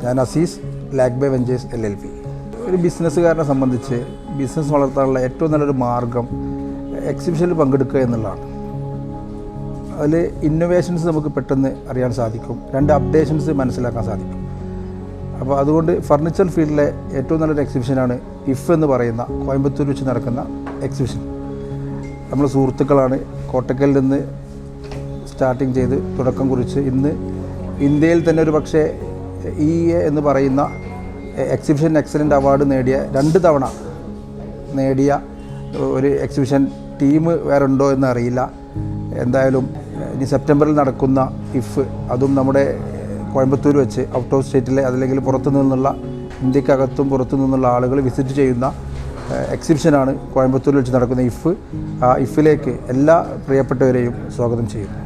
ഞാൻ അസീസ് ലാക് by ventures LLP. ഒരു ബിസിനസ്സുകാരനെ സംബന്ധിച്ച് ബിസിനസ് വളർത്താനുള്ള ഏറ്റവും നല്ലൊരു മാർഗം എക്സിബിഷനിൽ പങ്കെടുക്കുക എന്നുള്ളതാണ്. അതിൽ ഇന്നോവേഷൻസ് നമുക്ക് പെട്ടെന്ന് അറിയാൻ സാധിക്കും, 2 അപ്ഡേഷൻസ് മനസ്സിലാക്കാൻ സാധിക്കും. അപ്പോൾ അതുകൊണ്ട് ഫർണിച്ചർ ഫീൽഡിലെ ഏറ്റവും നല്ലൊരു എക്സിബിഷനാണ് ഇഫ് എന്ന് പറയുന്ന കോയമ്പത്തൂർ വെച്ച് നടക്കുന്ന എക്സിബിഷൻ. നമ്മൾ സുഹൃത്തുക്കളാണ്, കോട്ടക്കലിൽ നിന്ന് സ്റ്റാർട്ടിങ് ചെയ്ത് തുടക്കം കുറിച്ച് ഇന്ന് ഇന്ത്യയിൽ തന്നെ ഒരു പക്ഷേ EA എന്ന് പറയുന്ന എക്സിബിഷൻ എക്സലൻ്റ് അവാർഡ് നേടിയ 2 തവണ നേടിയ ഒരു എക്സിബിഷൻ ടീം വേറെ ഉണ്ടോ എന്ന് അറിയില്ല. എന്തായാലും ഇനി സെപ്റ്റംബറിൽ നടക്കുന്ന ഇഫ്, അതും നമ്മുടെ കോയമ്പത്തൂർ വെച്ച് ഔട്ട് ഓഫ് സ്റ്റേറ്റിലെ അതല്ലെങ്കിൽ പുറത്തു നിന്നുള്ള, ഇന്ത്യക്കകത്തും പുറത്തു നിന്നുള്ള ആളുകൾ വിസിറ്റ് ചെയ്യുന്ന എക്സിബിഷനാണ് കോയമ്പത്തൂർ വെച്ച് നടക്കുന്ന ഇഫ്. ആ ഇഫിലേക്ക് എല്ലാ പ്രിയപ്പെട്ടവരെയും സ്വാഗതം ചെയ്യുന്നു.